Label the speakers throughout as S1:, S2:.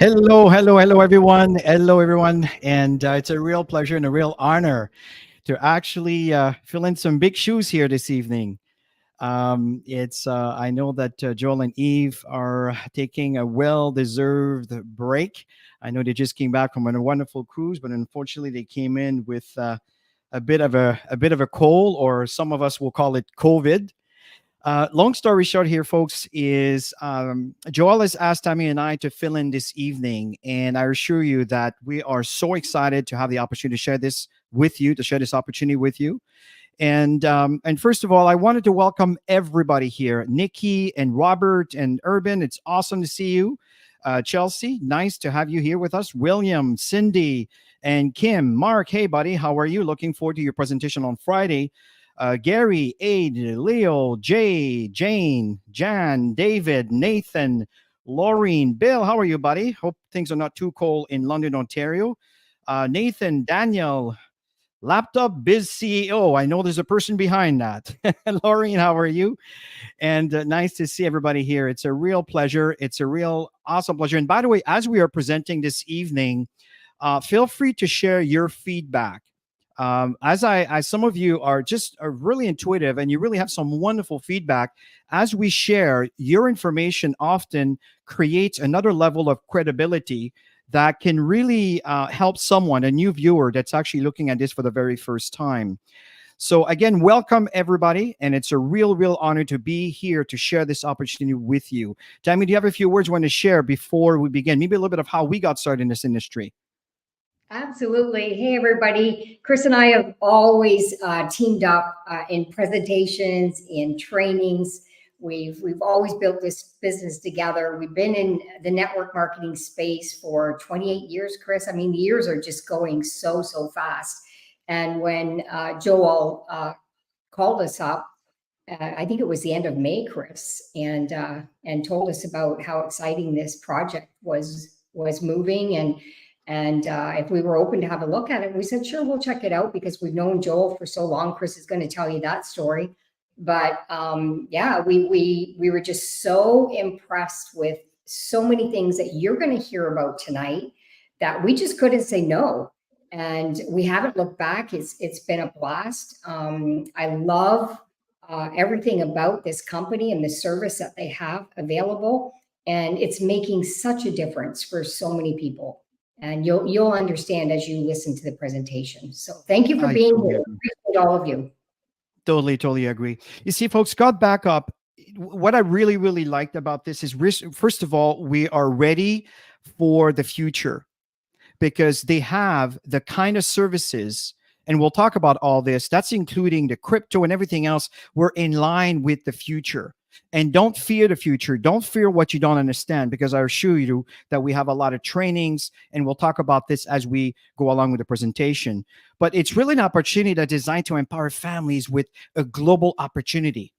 S1: Hello, everyone. Hello, everyone. And it's a real pleasure and a real honor to actually fill in some big shoes here this evening. It's I know that Joel and Eve are taking a well-deserved break. I know they just came back from a wonderful cruise, but unfortunately, they came in with a bit of a cold, or some of us will call it COVID. Long story short, here, folks, is Joel has asked Tammy and I to fill in this evening, and I assure you that we are so excited to have the opportunity to share this with you, to share this opportunity with you. And first of all, I wanted to welcome everybody here, Nikki and Robert and Urban. It's awesome to see you. Chelsea, nice to have you here with us. William, Cindy, and Kim. Mark, hey buddy, how are you? Looking forward to your presentation on Friday. Gary, Aid, Leo, Jay, Jane, Jan, David, Nathan, Laureen, Bill, how are you, buddy? Hope things are not too cold in London, Ontario. Nathan, Daniel, Laptop Biz CEO. I know there's a person behind that. Laureen, how are you? And nice to see everybody here. It's a real pleasure. It's a real awesome pleasure. And by the way, as we are presenting this evening, feel free to share your feedback. As some of you are really intuitive and you really have some wonderful feedback, as we share, your information often creates another level of credibility that can really help someone, a new viewer that's actually looking at this for the very first time. So again, welcome everybody, and it's a real honor to be here to share this opportunity with you. Tammy, do you have a few words you want to share before we begin? Maybe a little bit of how we got started in this industry.
S2: Absolutely. Hey, everybody. Chris and I have always teamed up in presentations, in trainings. We've always built this business together. We've been in the network marketing space for 28 years, Chris. I mean, the years are just going so fast. And when Joel called us up, I think it was the end of May, Chris, and told us about how exciting this project was moving, and if we were open to have a look at it. We said, sure, we'll check it out, because we've known Joel for so long. Chris is going to tell you that story. But yeah, we were just so impressed with so many things that you're going to hear about tonight that we just couldn't say no. And we haven't looked back. It's been a blast. I love everything about this company and the service that they have available. And it's making such a difference for so many people. And you'll understand as you listen to the presentation. So thank you for
S1: I
S2: being
S1: totally
S2: here.
S1: agree.
S2: Appreciate all of you.
S1: Totally agree. You see, folks, got back up. What I really liked about this is, first of all, we are ready for the future because they have the kind of services, and we'll talk about all this. That's including the crypto and everything else. We're in line with the future. And don't fear the future. Don't fear what you don't understand, because I assure you that we have a lot of trainings, and we'll talk about this as we go along with the presentation. But it's really an opportunity that's designed to empower families with a global opportunity.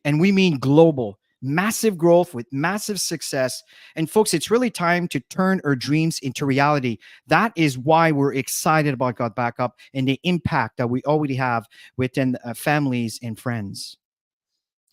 S1: And we mean global, massive growth with massive success. And folks, it's really time to turn our dreams into reality. That is why we're excited about God Backup and the impact that we already have within families and friends.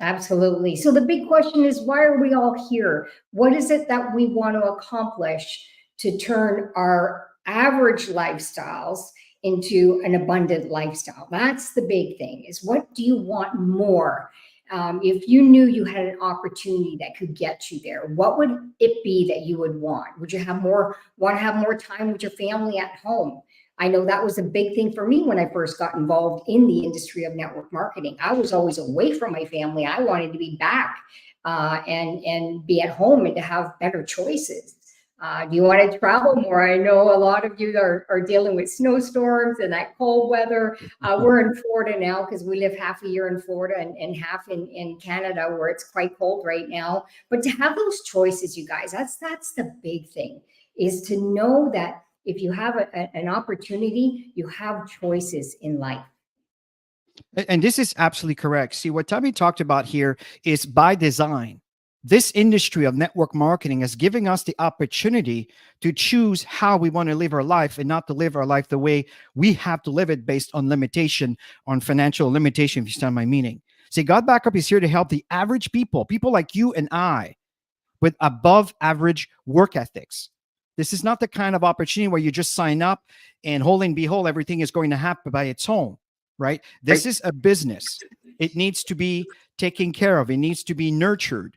S2: Absolutely. So the big question is, why are we all here? What is it that we want to accomplish to turn our average lifestyles into an abundant lifestyle? That's the big thing, is what do you want more? If you knew you had an opportunity that could get you there, what would it be that you would want? Would you want to have more time with your family at home? I know that was a big thing for me when I first got involved in the industry of network marketing. I was always away from my family. I wanted to be back and be at home and to have better choices. Do you want to travel more? I know a lot of you are dealing with snowstorms and that cold weather. We're in Florida now because we live half a year in Florida and half in Canada, where it's quite cold right now. But to have those choices, you guys, that's the big thing, is to know that if you have an opportunity, you have choices in life.
S1: And this is absolutely correct. See, what Tommy talked about here is by design. This industry of network marketing is giving us the opportunity to choose how we want to live our life, and not to live our life the way we have to live it based on limitation, on financial limitation, if you understand my meaning. See, God Backup is here to help the average people like you and I, with above average work ethics. This is not the kind of opportunity where you just sign up and whole and behold, everything is going to happen by its own, right? This is a business. It needs to be taken care of. It needs to be nurtured.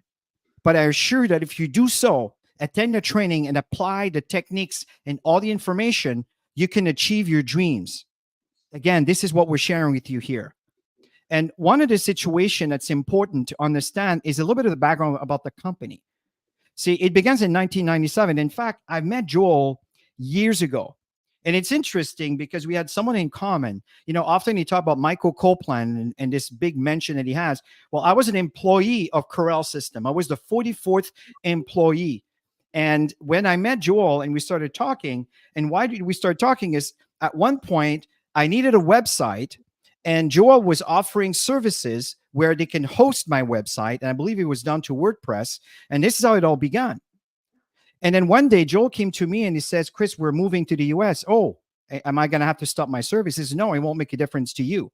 S1: But I assure you that if you do so, attend the training and apply the techniques and all the information, you can achieve your dreams. Again, this is what we're sharing with you here. And one of the situations that's important to understand is a little bit of the background about the company. See, it begins in 1997. In fact, I met Joel years ago. And it's interesting because we had someone in common. You know, often you talk about Michael Copeland and this big mention that he has. Well, I was an employee of Corel System. I was the 44th employee. And when I met Joel and we started talking, and why did we start talking is, at one point, I needed a website, and Joel was offering services where they can host my website. And I believe it was done to WordPress. And this is how it all began. And then one day, Joel came to me and he says, Chris, we're moving to the US. Oh, am I going to have to stop my services? No, it won't make a difference to you.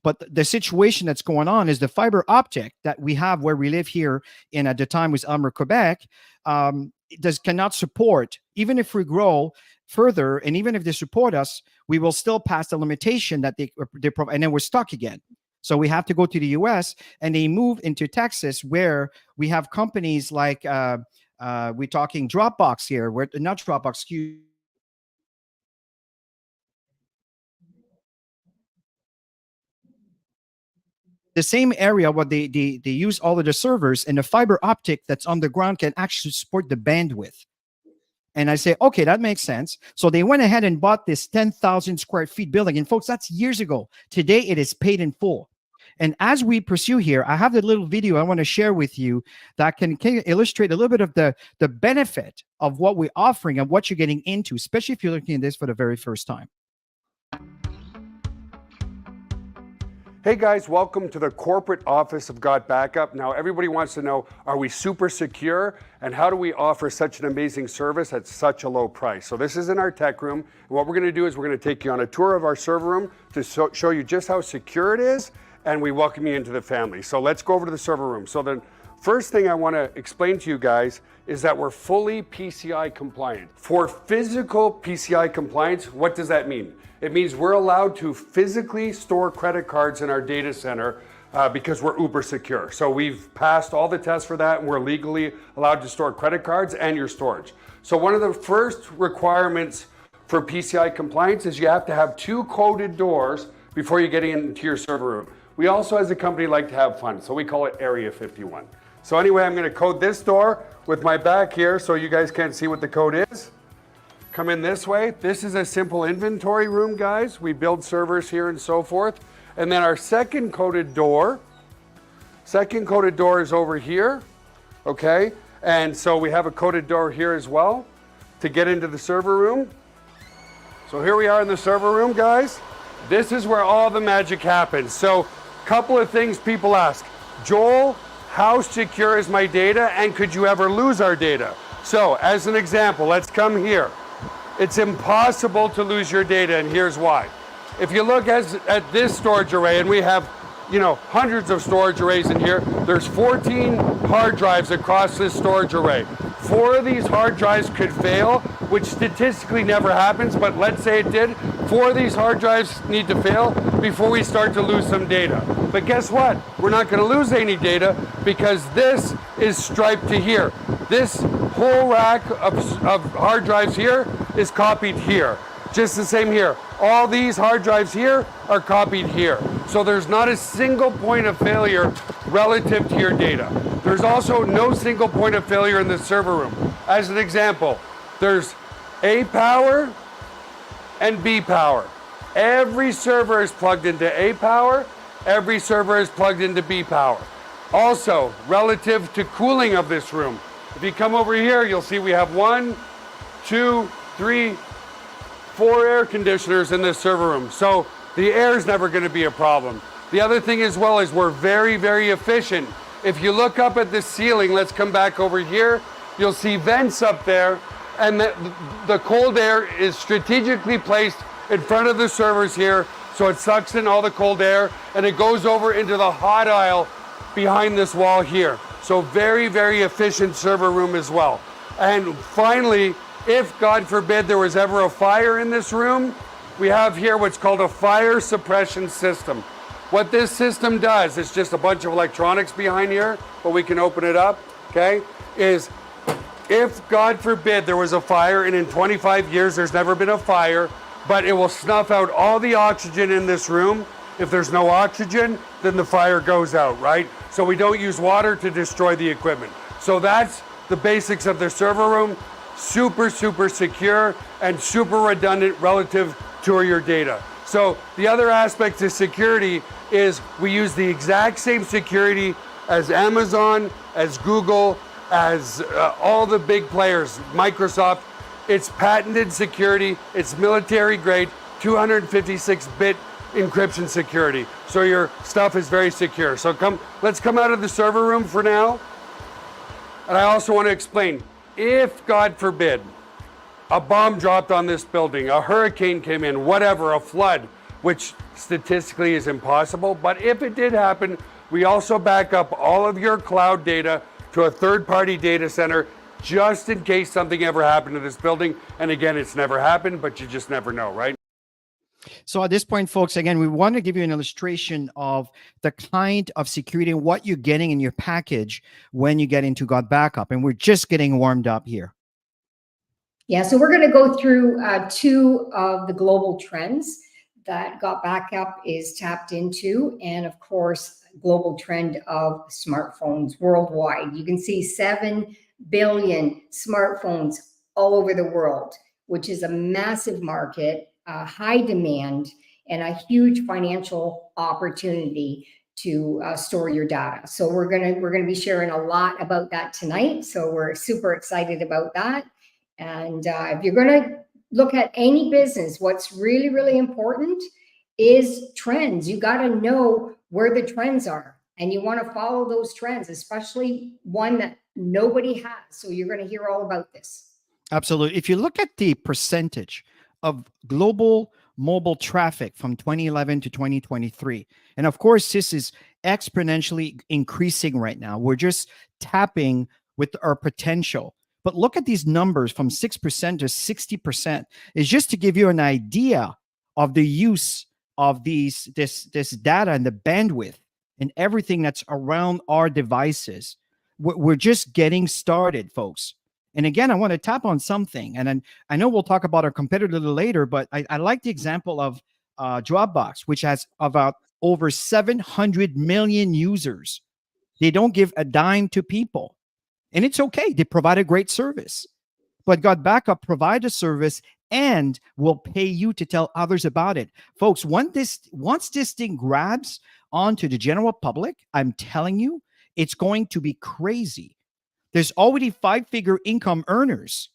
S1: But the situation that's going on is the fiber optic that we have where we live here in, at the time, was Elmer, Quebec, cannot support, even if we grow further, and even if they support us, we will still pass the limitation that they provide, and then we're stuck again. So we have to go to the US, and they move into Texas, where we have companies like, we're talking Dropbox here, where not Dropbox, excuse the same area where they use all of the servers, and the fiber optic that's on the ground can actually support the bandwidth. And I say, okay, that makes sense. So they went ahead and bought this 10,000 square feet building. And folks, that's years ago. Today, it is paid in full. And as we pursue here, I have a little video I want to share with you that can illustrate a little bit of the benefit of what we're offering and what you're getting into, especially if you're looking at this for the very first time.
S3: Hey guys, welcome to the corporate office of Got Backup. Now everybody wants to know, are we super secure? And how do we offer such an amazing service at such a low price? So this is in our tech room. And what we're gonna do is we're gonna take you on a tour of our server room to show you just how secure it is, and we welcome you into the family. So let's go over to the server room. So the first thing I wanna explain to you guys is that we're fully PCI compliant. For physical PCI compliance, what does that mean? It means we're allowed to physically store credit cards in our data center because we're uber secure. So we've passed all the tests for that, and we're legally allowed to store credit cards and your storage. So one of the first requirements for PCI compliance is you have to have 2 coded doors before you get into your server room. We also, as a company, like to have fun, so we call it Area 51. So anyway, I'm going to code this door with my back here so you guys can't see what the code is. Come in this way. This is a simple inventory room, guys. We build servers here and so forth. And then our second coded door is over here, okay? And so we have a coded door here as well to get into the server room. So here we are in the server room, guys. This is where all the magic happens. So couple of things people ask. Joel, how secure is my data, and could you ever lose our data? So as an example, let's come here. It's impossible to lose your data, and here's why. If you look at this storage array, and we have, hundreds of storage arrays in here, there's 14 hard drives across this storage array. 4 of these hard drives could fail, which statistically never happens, but let's say it did. 4 of these hard drives need to fail before we start to lose some data. But guess what? We're not going to lose any data because this is striped to here. This whole rack of hard drives here is copied here. Just the same here. All these hard drives here are copied here. So there's not a single point of failure relative to your data. There's also no single point of failure in the server room. As an example, there's A power and B power. Every server is plugged into A power. Every server is plugged into B power. Also, relative to cooling of this room, if you come over here, you'll see we have 1, 2, 3, 4 air conditioners in this server room. So the air is never going to be a problem. The other thing as well is we're very, very efficient. If you look up at the ceiling, let's come back over here, you'll see vents up there, and the cold air is strategically placed in front of the servers here, so it sucks in all the cold air, and it goes over into the hot aisle behind this wall here. So very, very efficient server room as well. And finally, if God forbid there was ever a fire in this room, we have here what's called a fire suppression system. What this system does, it's just a bunch of electronics behind here, but we can open it up, okay, is if God forbid there was a fire, and in 25 years there's never been a fire, but it will snuff out all the oxygen in this room. If there's no oxygen, then the fire goes out, right? So we don't use water to destroy the equipment. So that's the basics of the server room. Super, super secure and super redundant relative to your data. So the other aspect of security is we use the exact same security as Amazon, as Google, as all the big players, Microsoft. It's patented security, it's military grade, 256-bit encryption security. So your stuff is very secure. So let's come out of the server room for now. And I also want to explain, if God forbid, a bomb dropped on this building, a hurricane came in, whatever, a flood, which statistically is impossible, but if it did happen, we also back up all of your cloud data to a third-party data center just in case something ever happened to this building. And again, it's never happened, but you just never know, right?
S1: So at this point, folks, again, we want to give you an illustration of the kind of security and what you're getting in your package when you get into God Backup. And we're just getting warmed up here.
S2: Yeah, so we're going to go through 2 of the global trends that God Backup is tapped into. And of course, global trend of smartphones worldwide. You can see 7 billion smartphones all over the world, which is a massive market, high demand, and a huge financial opportunity to store your data. So we're gonna be sharing a lot about that tonight. So we're super excited about that. And if you're gonna look at any business, what's really, really important is trends. You got to know where the trends are, and you want to follow those trends, especially one that nobody has. So you're going to hear all about this.
S1: Absolutely. If you look at the percentage of global mobile traffic from 2011 to 2023, and of course, this is exponentially increasing right now. We're just tapping with our potential. But look at these numbers from 6% to 60%. Is just to give you an idea of the use of this data and the bandwidth and everything that's around our devices. We're just getting started, folks. And again, I want to tap on something, and then I know we'll talk about our competitor a little later, but I like the example of Dropbox, which has about over 700 million users. They don't give a dime to people, and it's okay. They provide a great service, but God Backup provide a service and will pay you to tell others about it. Folks, once this thing grabs onto the general public, I'm telling you, it's going to be crazy. There's already 5-figure income earners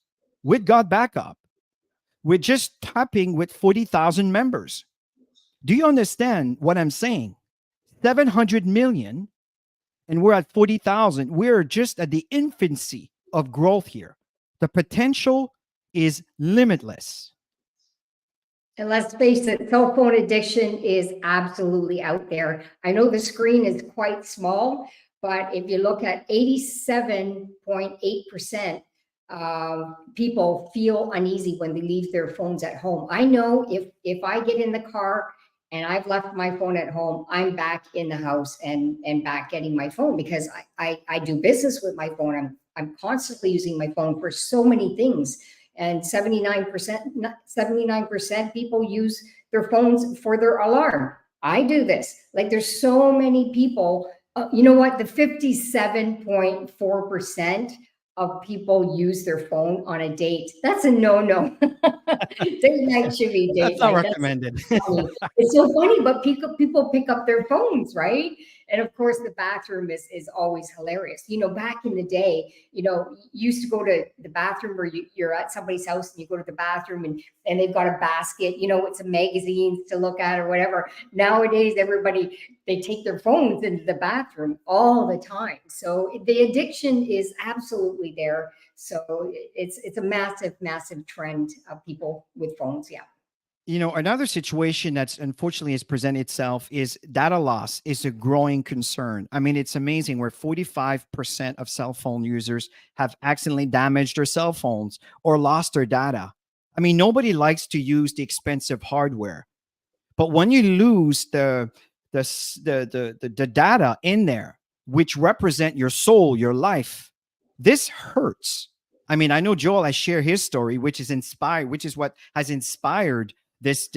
S1: with God Backup. We're just tapping with 40,000 members. Do you understand what I'm saying? 700 million, and we're at 40,000. We're just at the infancy of growth here. The potential is limitless.
S2: And let's face it, cell phone addiction is absolutely out there. I know the screen is quite small, but if you look at 87.8%, people feel uneasy when they leave their phones at home. I know if I get in the car and I've left my phone at home, I'm back in the house and back getting my phone, because I do business with my phone. I'm constantly using my phone for so many things. And 79% people use their phones for their alarm. I do this. Like, there's so many people. You know what? The 57.4% of people use their phone on a date. That's a no-no. Date night should be date
S1: That's not
S2: night.
S1: recommended.
S2: It's so funny, but people pick up their phones, right? And of course, the bathroom is always hilarious. You know, back in the day, you know, you used to go to the bathroom, where you're at somebody's house and you go to the bathroom and they've got a basket, you know, with some magazines to look at or whatever. Nowadays, everybody, they take their phones into the bathroom all the time. So the addiction is absolutely there. So it's a massive, massive trend of people with phones. Yeah.
S1: You know, another situation that's unfortunately has presented itself is data loss is a growing concern. I mean, it's amazing where 45% of cell phone users have accidentally damaged their cell phones or lost their data. I mean, nobody likes to use the expensive hardware, but when you lose the data in there, which represent your soul, your life, this hurts. I mean, I know Joel has shared his story, which is what has inspired this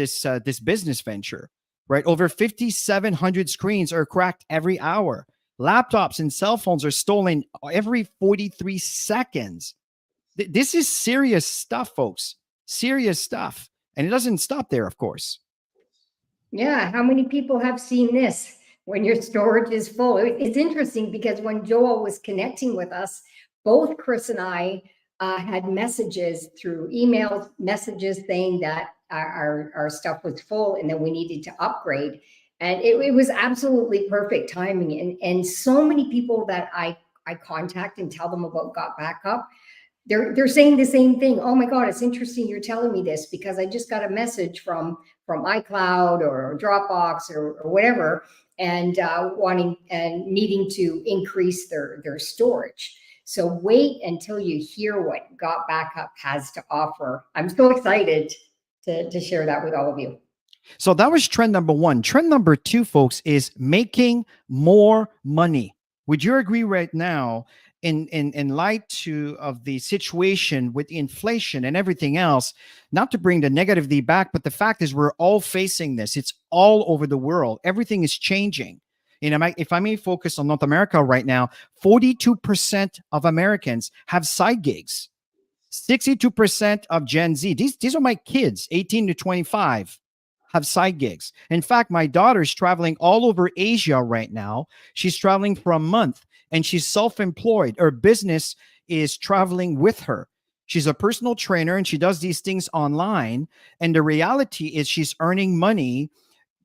S1: business venture, right? Over 5,700 screens are cracked every hour. Laptops and cell phones are stolen every 43 seconds. This is serious stuff, folks. Serious stuff. And it doesn't stop there, of course.
S2: Yeah, how many people have seen this when your storage is full? It's interesting because when Joel was connecting with us, both Chris and I had messages through emails, messages saying that our stuff was full and that we needed to upgrade. And it was absolutely perfect timing. And so many people that I contact and tell them about Got Backup, they're saying the same thing. Oh my God, it's interesting you're telling me this, because I just got a message from iCloud or Dropbox or whatever, and wanting and needing to increase their storage. So wait until you hear what Got Backup has to offer. I'm so excited to share that with all of you.
S1: So that was trend number one. Trend number two, folks, is making more money. Would you agree right now, in light of the situation with the inflation and everything else, not to bring the negativity back, but the fact is we're all facing this. It's all over the world. Everything is changing. You know, if I may focus on North America right now, 42% of Americans have side gigs. 62% of Gen Z, these are my kids, 18 to 25, have side gigs. In fact, my daughter's traveling all over Asia right now. She's traveling for a month and she's self-employed. Her business is traveling with her. She's a personal trainer and she does these things online. And the reality is she's earning money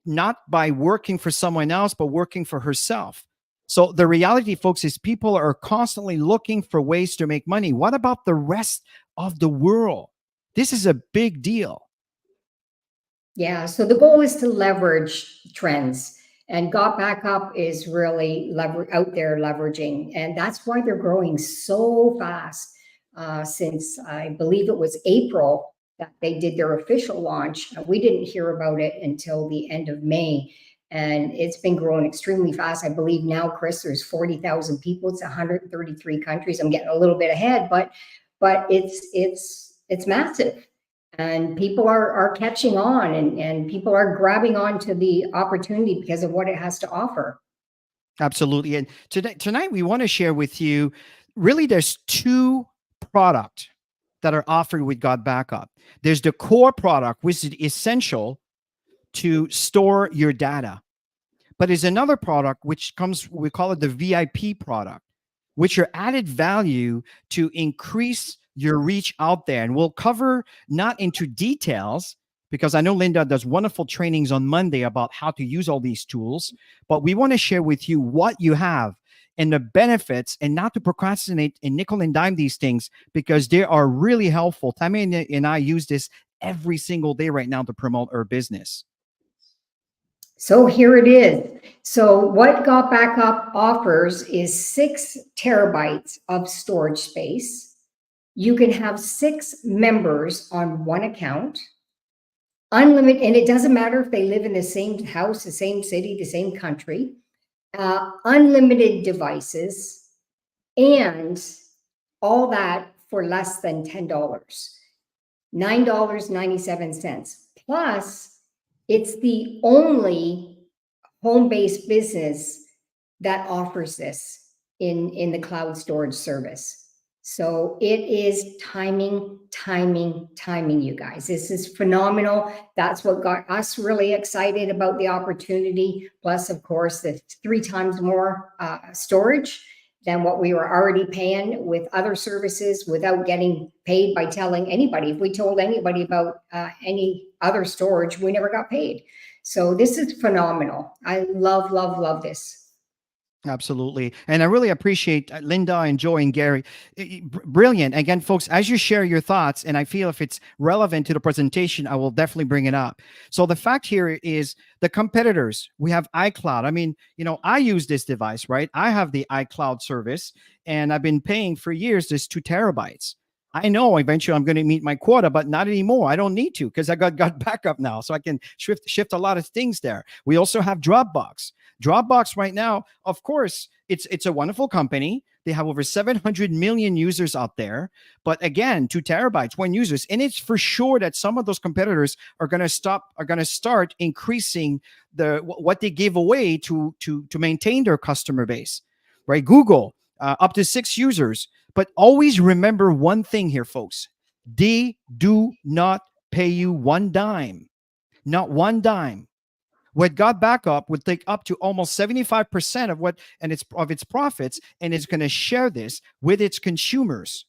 S1: not by working for someone else, but working for herself. So the reality, folks, is people are constantly looking for ways to make money. What about the rest of the world? This is a big deal.
S2: Yeah, so the goal is to leverage trends, and Got Backup is really out there leveraging, and that's why they're growing so fast. Since I believe it was April that they did their official launch, we didn't hear about it until the end of May. And it's been growing extremely fast. I believe now, Chris, there's 40,000 people. It's 133 countries. I'm getting a little bit ahead, but it's massive. And people are catching on, and people are grabbing on to the opportunity because of what it has to offer.
S1: Absolutely. And tonight we want to share with you, really, there's two products that are offered with God Backup. There's the core product, which is essential to store your data. But there's another product which comes, we call it the VIP product, which are added value to increase your reach out there. And we'll cover not into details, because I know Linda does wonderful trainings on Monday about how to use all these tools, but we want to share with you what you have and the benefits, and not to procrastinate and nickel and dime these things, because they are really helpful. Tammy and I use this every single day right now to promote our business.
S2: So here it is. So what Got Backup offers is 6 terabytes of storage space. You can have 6 members on one account, unlimited, and it doesn't matter if they live in the same house, the same city, the same country, unlimited devices, and all that for less than $10, $9.97. Plus, it's the only home-based business that offers this in the cloud storage service. So it is timing, you guys. This is phenomenal. That's what got us really excited about the opportunity. Plus, of course, the 3 times more storage than what we were already paying with other services without getting paid by telling anybody. If we told anybody about any other storage, we never got paid. So this is phenomenal. I love this.
S1: Absolutely. And I really appreciate Linda and Joy and Gary. Brilliant. Again, folks, as you share your thoughts, and I feel if it's relevant to the presentation, I will definitely bring it up. So the fact here is the competitors. We have iCloud. I mean, I use this device, right? I have the iCloud service, and I've been paying for years this 2 terabytes. I know eventually I'm going to meet my quota, but not anymore. I don't need to, because I got backup now. So I can shift a lot of things there. We also have Dropbox. Dropbox right now, of course, it's a wonderful company. They have over 700 million users out there. But again, 2 terabytes, 1 users. And it's for sure that some of those competitors are going to start increasing what they give away to maintain their customer base, right? Google, up to 6 users. But always remember one thing here, folks. They do not pay you one dime, not one dime. What Got Backup would take up to almost 75% of its profits, and it's going to share this with its consumers.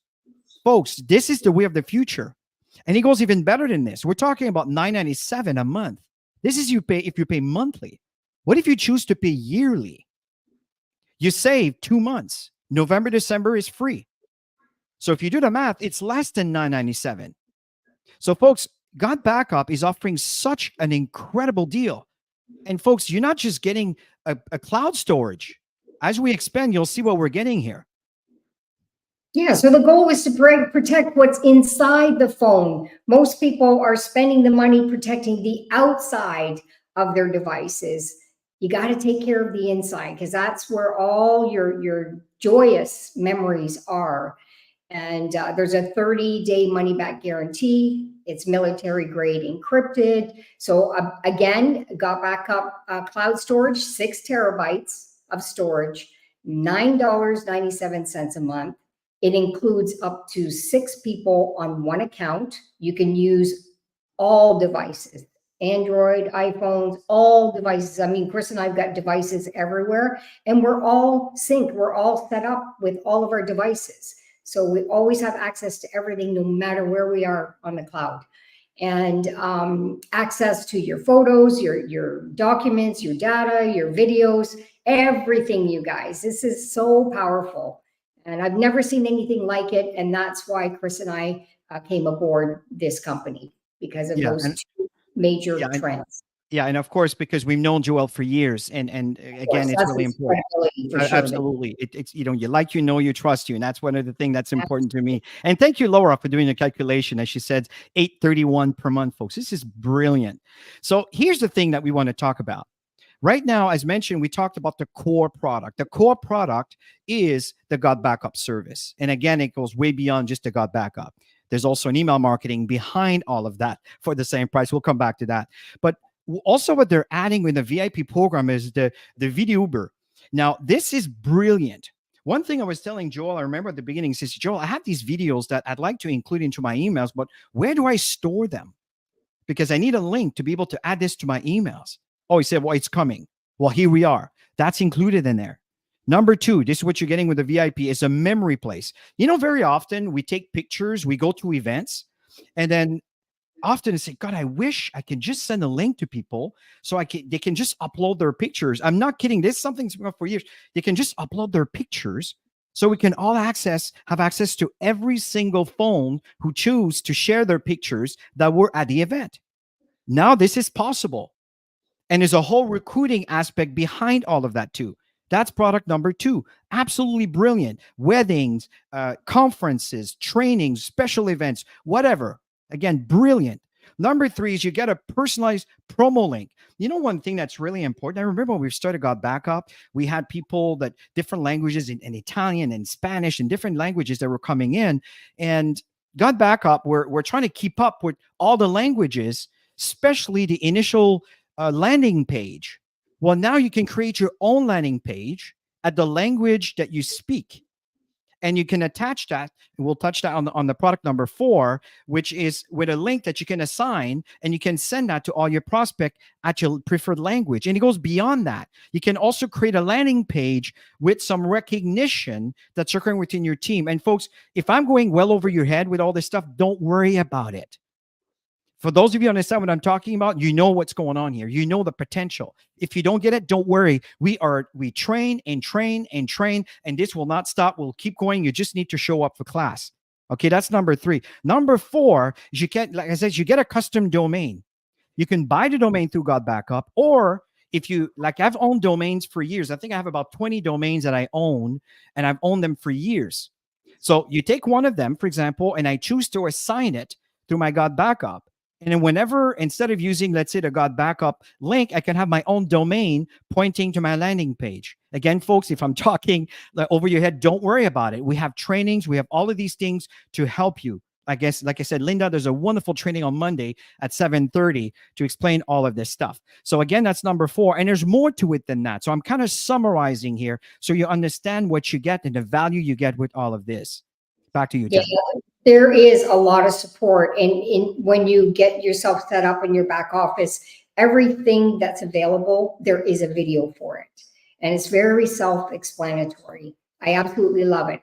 S1: Folks, this is the way of the future. And it goes even better than this. We're talking about $9.97 a month. This is if you pay monthly. What if you choose to pay yearly? You save 2 months. November, December is free. So if you do the math, it's less than $9.97. So folks, Got Backup is offering such an incredible deal. And folks, you're not just getting a cloud storage. As we expand, you'll see what we're getting here.
S2: Yeah, so the goal is to protect what's inside the phone. Most people are spending the money protecting the outside of their devices. You got to take care of the inside, because that's where all your joyous memories are. And there's a 30-day money-back guarantee. It's military-grade encrypted. So again, Got Backup cloud storage, 6 terabytes of storage, $9.97 a month. It includes up to 6 people on one account. You can use all devices, Android, iPhones, all devices. I mean, Chris and I've got devices everywhere, and we're all synced. We're all set up with all of our devices. So we always have access to everything, no matter where we are on the cloud. And access to your photos, your documents, your data, your videos, everything, you guys. This is so powerful. And I've never seen anything like it. And that's why Chris and I came aboard this company, because of those 2 major trends.
S1: Yeah, and of course, because we've known Joel for years, and again, it's really important.
S2: Sure.
S1: Absolutely, it's you trust you, and that's one of the things that's important to me. And thank you, Laura, for doing the calculation. As she said, $831 per month, folks. This is brilliant. So here's the thing that we want to talk about. Right now, as mentioned, we talked about the core product. The core product is the God Backup service. And again, it goes way beyond just the God Backup. There's also an email marketing behind all of that for the same price. We'll come back to that. But also what they're adding in the VIP program is the video Uber. Now, this is brilliant. One thing I was telling Joel, I remember at the beginning, says, Joel, I have these videos that I'd like to include into my emails, but where do I store them? Because I need a link to be able to add this to my emails. Oh, he said, well, it's coming. Well, here we are. That's included in there. Number two, this is what you're getting with the VIP, is a memory place. You know, very often we take pictures, we go to events, and then often say, God, I wish I could just send a link to people so they can just upload their pictures. I'm not kidding. This is something's been for years. They can just upload their pictures so we can all have access to every single phone who choose to share their pictures that were at the event. Now this is possible. And there's a whole recruiting aspect behind all of that too. That's product number two. Absolutely brilliant. Weddings, conferences, trainings, special events, whatever. Again, brilliant. Number three is you get a personalized promo link. You know, one thing that's really important. I remember when we started God Backup, we had people that different languages in Italian and Spanish and different languages that were coming in. And God Backup, we're trying to keep up with all the languages, especially the initial landing page. Well, now you can create your own landing page at the language that you speak. And you can attach that, and we'll touch that on the product number 4, which is with a link that you can assign, and you can send that to all your prospect at your preferred language. And it goes beyond that. You can also create a landing page with some recognition that's occurring within your team. And folks, if I'm going well over your head with all this stuff, don't worry about it. For those of you who understand what I'm talking about, you know what's going on here. You know the potential. If you don't get it, don't worry. We train and train and train, and this will not stop. We'll keep going. You just need to show up for class. Okay, that's number 3. Number 4 is you get, like I said, you get a custom domain. You can buy the domain through God Backup, or if you like, I've owned domains for years. I think I have about 20 domains that I own, and I've owned them for years. So you take one of them, for example, and I choose to assign it through my God Backup. And then whenever, instead of using, let's say, the God Backup link, I can have my own domain pointing to my landing page. Again, folks, if I'm talking over your head, don't worry about it. We have trainings. We have all of these things to help you. I guess, like I said, Linda, there's a wonderful training on Monday at 7:30 to explain all of this stuff. So again, that's number 4. And there's more to it than that. So I'm kind of summarizing here so you understand what you get and the value you get with all of this. Back to you, Jen.
S2: Yeah, there is a lot of support. And when you get yourself set up in your back office, everything that's available, there is a video for it. And it's very self-explanatory. I absolutely love it.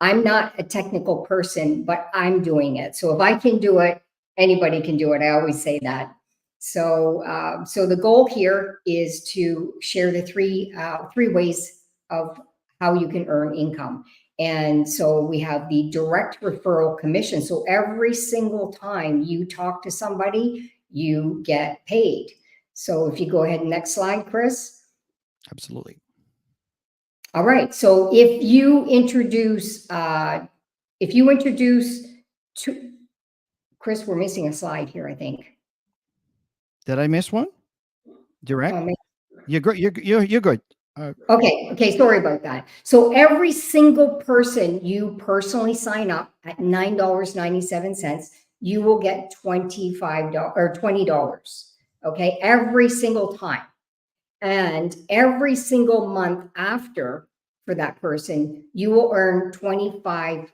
S2: I'm not a technical person, but I'm doing it. So if I can do it, anybody can do it. I always say that. So, so the goal here is to share the three ways of how you can earn income. And so we have the direct referral commission. So every single time you talk to somebody, you get paid. So if you go ahead, next slide, Chris.
S1: Absolutely.
S2: All right. So if you introduce to Chris, we're missing a slide here, I think.
S1: Did I miss one? Direct? You're good. You're good.
S2: Okay. Sorry about that. So every single person you personally sign up at $9.97, you will get $25 or $20. Okay. Every single time. And every single month after for that person, you will earn 25%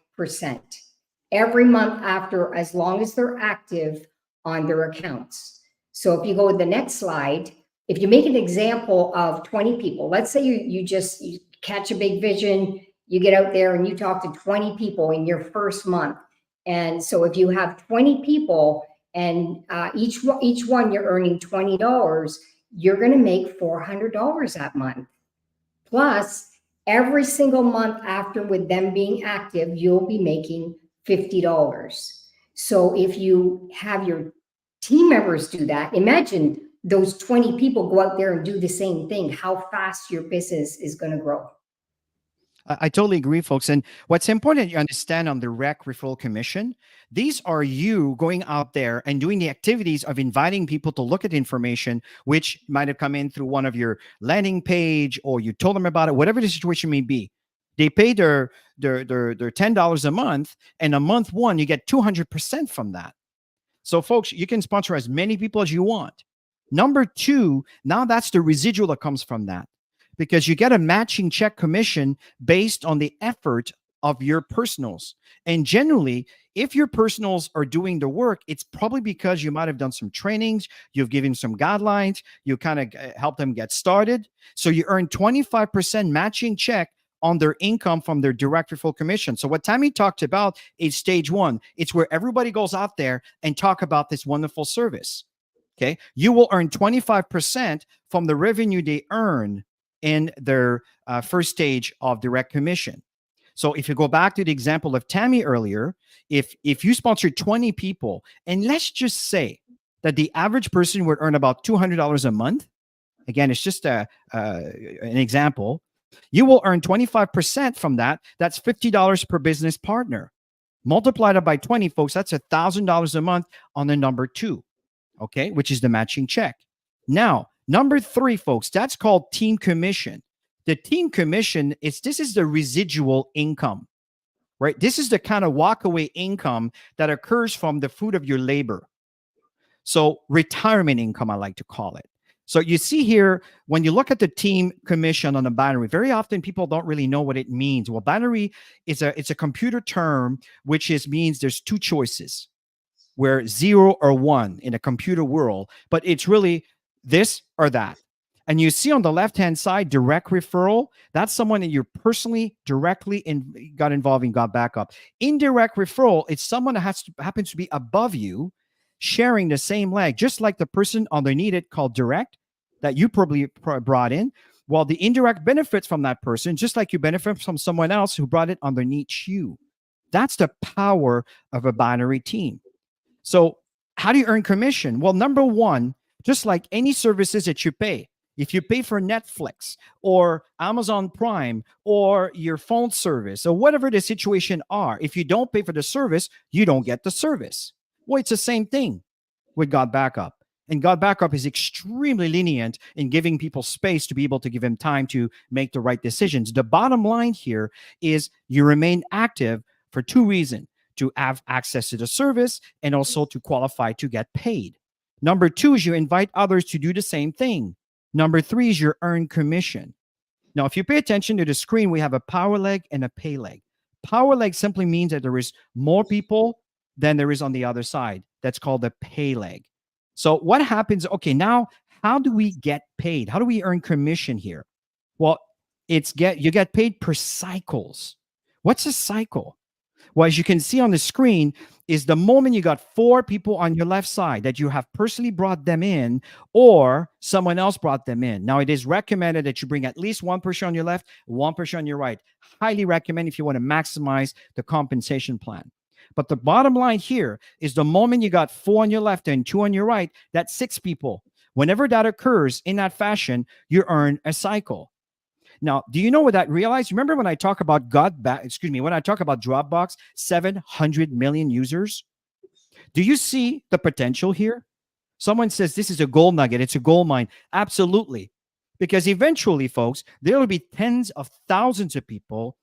S2: every month after, as long as they're active on their accounts. So if you go to the next slide, if you make an example of 20 people, let's say you catch a big vision, you get out there and you talk to 20 people in your first month. And so if you have 20 people and each one you're earning $20, you're going to make $400 that month. Plus, every single month after, with them being active, you'll be making $50. So if you have your team members do that, imagine those 20 people go out there and do the same thing, how fast your business is going to grow.
S1: I totally agree, folks. And what's important you understand on the rec referral commission, these are you going out there and doing the activities of inviting people to look at information, which might have come in through one of your landing page or you told them about it, whatever the situation may be. They pay their $10 a month, and a month one, you get 200% from that. So, folks, you can sponsor as many people as you want. Number two, now that's the residual that comes from that because you get a matching check commission based on the effort of your personals. And generally, if your personals are doing the work, it's probably because you might have done some trainings, you've given some guidelines, you kind of help them get started. So you earn 25% matching check on their income from their direct referral commission. So what Tammy talked about is stage one. It's where everybody goes out there and talk about this wonderful service. Okay. You will earn 25% from the revenue they earn in their first stage of direct commission. So if you go back to the example of Tammy earlier, if you sponsor 20 people, and let's just say that the average person would earn about $200 a month. Again, it's just an example. You will earn 25% from that. That's $50 per business partner. Multiply that by 20, folks. That's $1,000 a month on the number two, okay, which is the matching check. Now, number three, folks, that's called team commission. The team commission this is the residual income, right? This is the kind of walkaway income that occurs from the fruit of your labor. So retirement income, I like to call it. So you see here, when you look at the team commission on a binary, very often people don't really know what it means. Well, binary it's a computer term, which means there's two choices, where 0 or 1 in a computer world, but it's really this or that. And you see on the left-hand side, direct referral, that's someone that you're personally directly got involved in, got back up. Indirect referral, it's someone that happens to be above you, sharing the same leg, just like the person underneath it called direct that you probably brought in. Well, the indirect benefits from that person, just like you benefit from someone else who brought it underneath you. That's the power of a binary team. So how do you earn commission? Well, number one, just like any services that you pay, if you pay for Netflix or Amazon Prime or your phone service or whatever the situation are, if you don't pay for the service, you don't get the service. Well, it's the same thing with God Backup. And God Backup is extremely lenient in giving people space to be able to give them time to make the right decisions. The bottom line here is you remain active for two reasons: to have access to the service and also to qualify to get paid. Number two is you invite others to do the same thing. Number three is your earned commission. Now, if you pay attention to the screen, we have a power leg and a pay leg. Power leg simply means that there is more people than there is on the other side. That's called the pay leg. So what happens? Okay, now how do we get paid? How do we earn commission here? Well, you get paid per cycles. What's a cycle? Well, as you can see on the screen, is the moment you got 4 people on your left side that you have personally brought them in or someone else brought them in. Now, it is recommended that you bring at least 1 person on your left, 1 person on your right. Highly recommend if you want to maximize the compensation plan. But the bottom line here is the moment you got 4 on your left and 2 on your right, that's 6 people. Whenever that occurs in that fashion, you earn a cycle. Now, do you know what that realized? Remember when I talk about when I talk about Dropbox, 700 million users? Do you see the potential here? Someone says this is a gold nugget, it's a gold mine. Absolutely. Because eventually, folks, there will be tens of thousands of people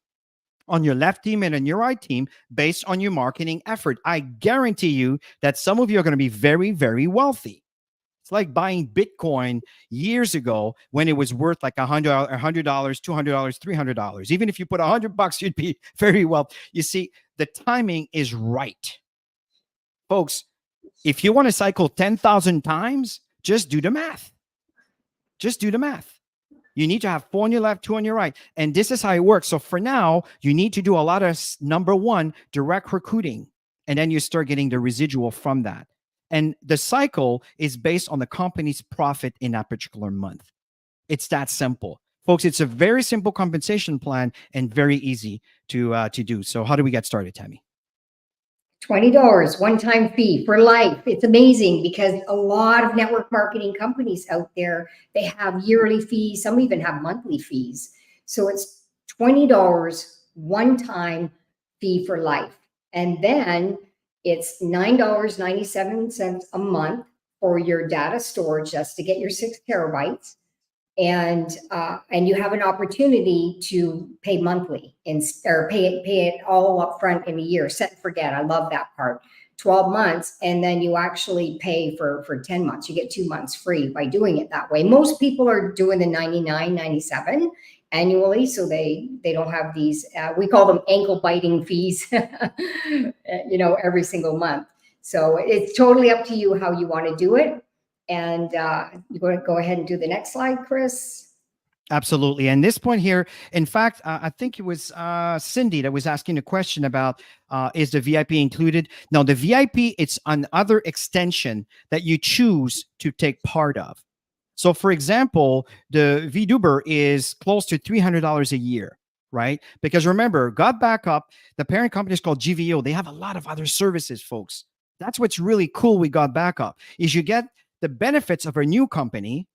S1: on your left team and on your right team based on your marketing effort. I guarantee you that some of you are going to be very, very wealthy. It's like buying Bitcoin years ago when it was worth like $100, $200, $300. Even if you put $100, you'd be very well. You see, the timing is right. Folks, if you want to cycle 10,000 times, just do the math. Just do the math. You need to have 4 on your left, 2 on your right. And this is how it works. So for now, you need to do a lot of, number one, direct recruiting. And then you start getting the residual from that. And the cycle is based on the company's profit in that particular month. It's that simple. Folks, it's a very simple compensation plan and very easy to do. So how do we get started, Tammy?
S2: $20 one-time fee for life. It's amazing because a lot of network marketing companies out there, they have yearly fees. Some even have monthly fees. So it's $20 one-time fee for life. And then it's $9.97 a month for your data storage, just to get your 6 terabytes. And you have an opportunity to pay monthly or pay it all up front in a year. Set and forget. I love that part. 12 months, and then you actually pay for 10 months. You get 2 months free by doing it that way. Most people are doing the $99.97 annually, so they don't have these, we call them ankle biting fees, every single month. So it's totally up to you how you want to do it. And you want to go ahead and do the next slide, Chris?
S1: Absolutely. And this point here, in fact, I think it was Cindy that was asking a question about, is the VIP included? No, the VIP, it's another extension that you choose to take part of. So for example, the VDuber is close to $300 a year, right? Because remember, God Backup, the parent company is called GVO. They have a lot of other services, folks. That's what's really cool with God Backup, is you get the benefits of a new company,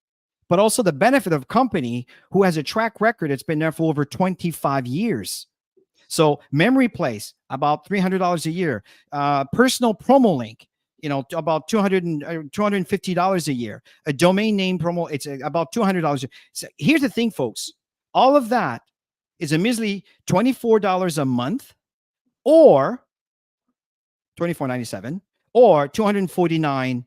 S1: but also the benefit of a company who has a track record that's been there for over 25 years. So memory place, about $300 a year. Personal promo link, about $250 a year. A domain name promo, it's about $200. So here's the thing, folks. All of that is a measly $24 a month, or $24.97, or $249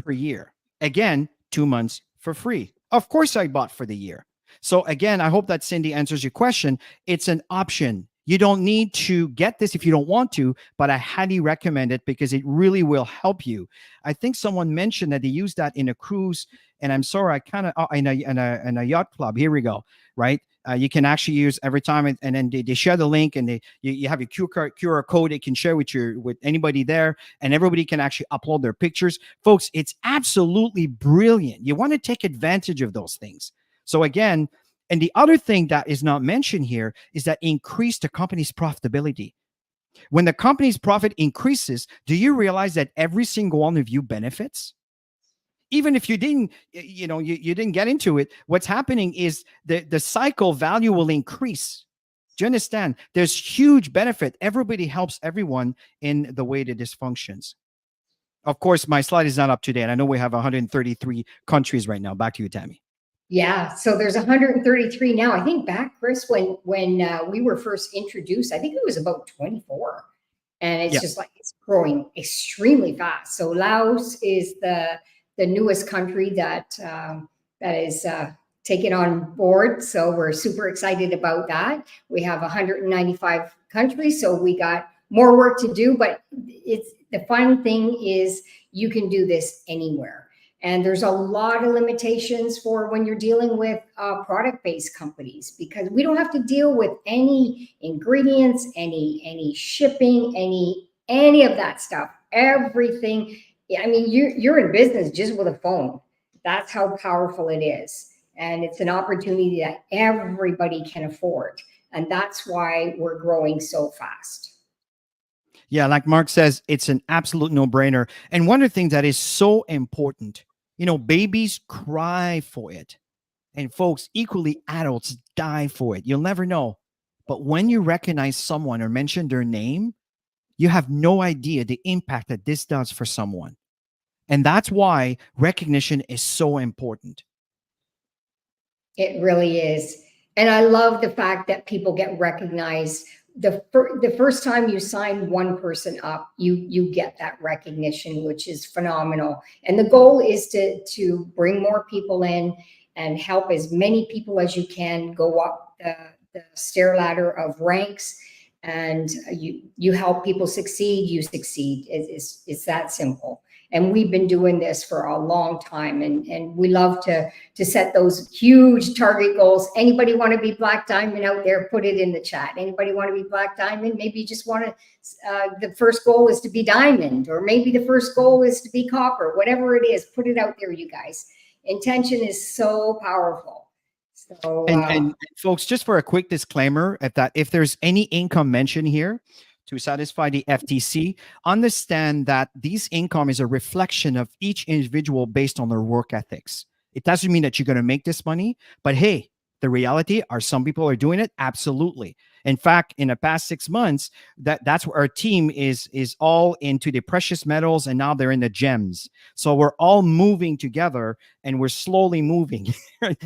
S1: per year. Again, 2 months for free. Of course, I bought for the year. So again, I hope that Cindy answers your question. It's an option. You don't need to get this if you don't want to, but I highly recommend it because it really will help you. I think someone mentioned that they use that in a cruise, and I'm sorry, I kind of in a yacht club. Here we go. Right, you can actually use every time, and then they share the link, and you have your QR code they can share with anybody there, and everybody can actually upload their pictures. Folks, it's absolutely brilliant. You want to take advantage of those things. So again. And the other thing that is not mentioned here is that increase the company's profitability. When the company's profit increases, do you realize that every single one of you benefits? Even if you didn't, you didn't get into it, what's happening is the cycle value will increase. Do you understand? There's huge benefit. Everybody helps everyone in the way that this functions. Of course, my slide is not up to date. I know we have 133 countries right now. Back to you, Tammy.
S2: Yeah, so there's 133 now. I think back, Chris, when we were first introduced, I think it was about 24, and it's just like it's growing extremely fast. So Laos is the newest country that is taken on board. So we're super excited about that. We have 195 countries, so we got more work to do. But it's the fun thing is you can do this anywhere. And there's a lot of limitations for when you're dealing with product-based companies, because we don't have to deal with any ingredients, any shipping, any of that stuff. Everything. I mean, you're in business just with a phone. That's how powerful it is. And it's an opportunity that everybody can afford. And that's why we're growing so fast.
S1: Yeah, like Mark says, it's an absolute no-brainer. And one of the things that is so important, babies cry for it. And folks, equally adults die for it. You'll never know. But when you recognize someone or mention their name, you have no idea the impact that this does for someone. And that's why recognition is so important.
S2: It really is. And I love the fact that people get recognized. The first time you sign one person up, you get that recognition, which is phenomenal. And the goal is to bring more people in and help as many people as you can go up the stair ladder of ranks. And you help people succeed, you succeed. It's that simple. And we've been doing this for a long time, and we love to set those huge target goals. Anybody want to be Black Diamond out there? Put it in the chat. Anybody want to be Black Diamond? Maybe you just want to, the first goal is to be Diamond, or maybe the first goal is to be Copper. Whatever it is, put it out there, you guys. Intention is so powerful. So,
S1: and folks, just for a quick disclaimer, if there's any income mentioned here, to satisfy the FTC, understand that this income is a reflection of each individual based on their work ethics. It doesn't mean that you're going to make this money, but hey, The reality are some people are doing it. Absolutely. In fact, in the past 6 months, that's where our team is all into the precious metals, and now they're in the gems. So we're all moving together, and we're slowly moving.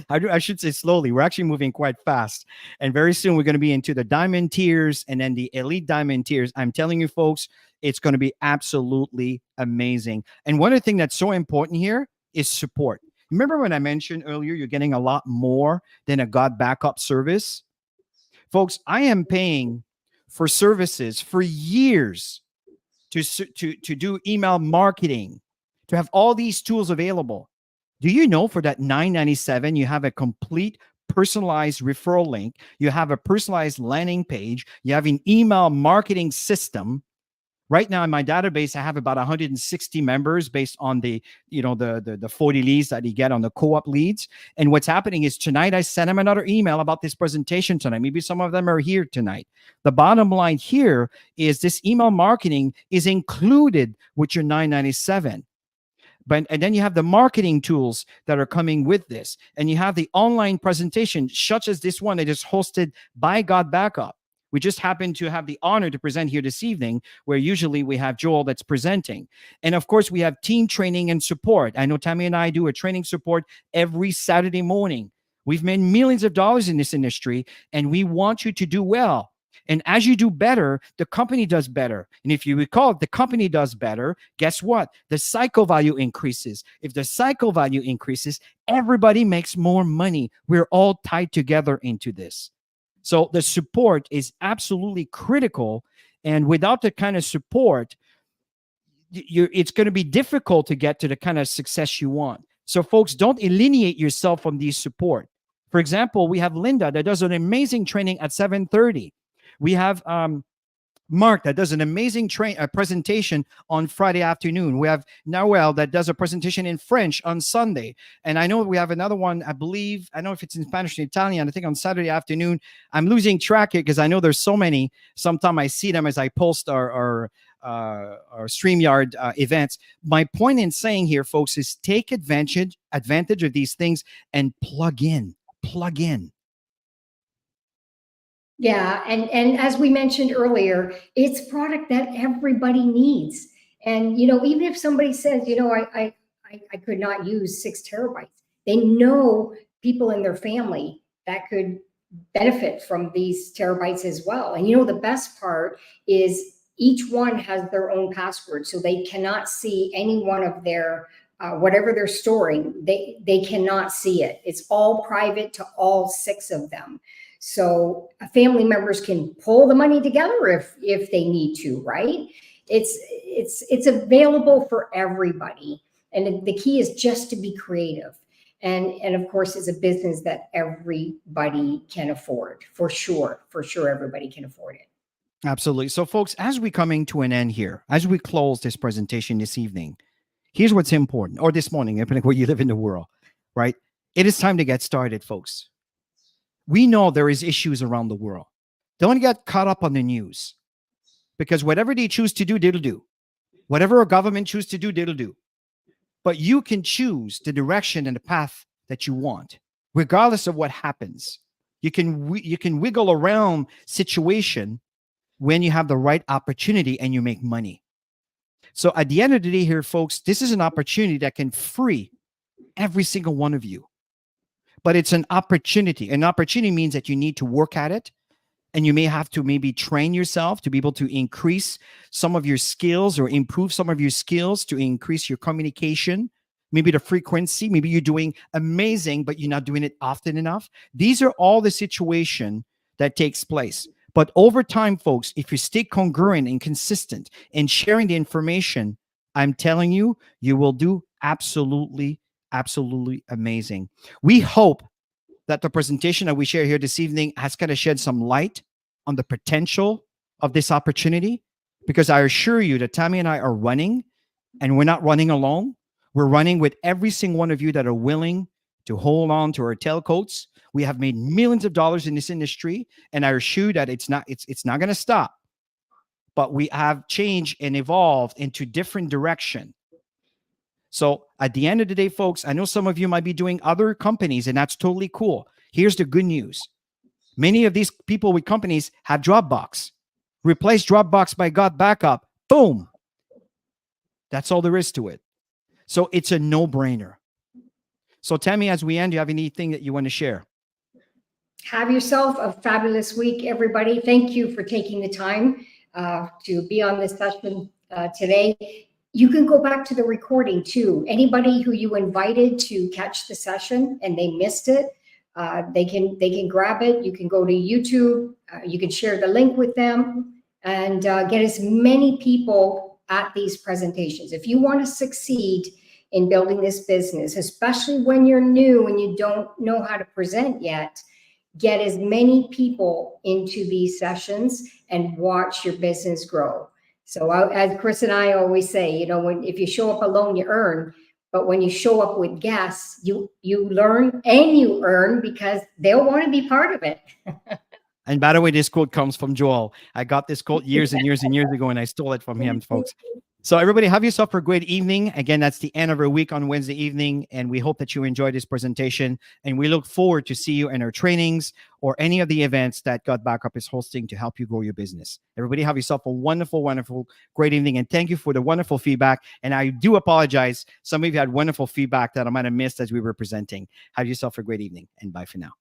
S1: I should say slowly. We're actually moving quite fast. And very soon we're going to be into the diamond tiers and then the elite diamond tiers. I'm telling you, folks, it's going to be absolutely amazing. And one of the things that's so important here is support. Remember when I mentioned earlier, you're getting a lot more than a God backup service? Folks, I am paying for services for years to do email marketing, to have all these tools available. Do you know for that $9.97, you have a complete personalized referral link, you have a personalized landing page, you have an email marketing system. Right now in my database, I have about 160 members based on the 40 leads that you get on the co-op leads. And what's happening is tonight I sent them another email about this presentation tonight. Maybe some of them are here tonight. The bottom line here is this email marketing is included with your $9.97. And then you have the marketing tools that are coming with this. And you have the online presentation, such as this one that is hosted by God Backup. We just happen to have the honor to present here this evening, where usually we have Joel that's presenting. And of course, we have team training and support. I know Tammy and I do a training support every Saturday morning. We've made millions of dollars in this industry, and we want you to do well. And as you do better, the company does better. And if you recall, if the company does better, guess what? The cycle value increases. If the cycle value increases, everybody makes more money. We're all tied together into this. So the support is absolutely critical. And without the kind of support, it's going to be difficult to get to the kind of success you want. So folks, don't alienate yourself from these support. For example, we have Linda that does an amazing training at 7:30. We have Mark that does an amazing presentation on Friday afternoon. We have Noel that does a presentation in French on Sunday. And I know we have another one, I believe, I don't know if it's in Spanish or Italian, I think on Saturday afternoon. I'm losing track here because I know there's so many. Sometimes I see them as I post our StreamYard events. My point in saying here, folks, is take advantage of these things and plug in.
S2: Yeah, and as we mentioned earlier, it's product that everybody needs. And even if somebody says, I could not use 6 terabytes, they know people in their family that could benefit from these terabytes as well. And the best part is each one has their own password, so they cannot see any one of their whatever they're storing. They cannot see it. It's all private to all 6 of them. So family members can pull the money together if they need to, right? It's available for everybody. And the key is just to be creative. And of course, it's a business that everybody can afford. For sure, everybody can afford it.
S1: Absolutely. So folks, as we coming to an end here, as we close this presentation this evening, here's what's important, or this morning, depending on where you live in the world, right? It is time to get started, folks. We know there is issues around the world. Don't get caught up on the news, because whatever they choose to do, they'll do. Whatever a government choose to do, they'll do. But you can choose the direction and the path that you want, regardless of what happens. You can wiggle around situation when you have the right opportunity and you make money. So at the end of the day here, folks, this is an opportunity that can free every single one of you. But it's an opportunity. An opportunity means that you need to work at it, and you may have to maybe train yourself to be able to increase some of your skills or improve some of your skills to increase your communication, maybe the frequency. Maybe you're doing amazing, but you're not doing it often enough. These are all the situation that takes place. But over time, folks, if you stay congruent and consistent in sharing the information, I'm telling you, you will do absolutely amazing. We hope that the presentation that we share here this evening has kind of shed some light on the potential of this opportunity, because I assure you that Tammy and I are running, and we're not running alone. We're running with every single one of you that are willing to hold on to our tailcoats. We have made millions of dollars in this industry, and I assure you that it's not going to stop. But we have changed and evolved into different direction. So at the end of the day, folks, I know some of you might be doing other companies, and that's totally cool. Here's the good news. Many of these people with companies have Dropbox. Replace Dropbox by Got Backup. Boom. That's all there is to it. So it's a no-brainer. So Tammy, as we end, do you have anything that you want to share?
S2: Have yourself a fabulous week, everybody. Thank you for taking the time to be on this session today. You can go back to the recording too. Anybody who you invited to catch the session and they missed it, they can grab it. You can go to YouTube. You can share the link with them and get as many people at these presentations. If you want to succeed in building this business, especially when you're new and you don't know how to present yet, get as many people into these sessions and watch your business grow. So as Chris and I always say, you know, if you show up alone, you earn. But when you show up with guests, you learn and you earn because they'll want to be part of it.
S1: And by the way, this quote comes from Joel. I got this quote years and years and years ago, and I stole it from him, folks. So everybody, have yourself a great evening. Again, that's the end of our week on Wednesday evening, and we hope that you enjoyed this presentation. And we look forward to see you in our trainings or any of the events that Got Backup is hosting to help you grow your business. Everybody, have yourself a wonderful, wonderful, great evening. And thank you for the wonderful feedback. And I do apologize. Some of you had wonderful feedback that I might have missed as we were presenting. Have yourself a great evening, and bye for now.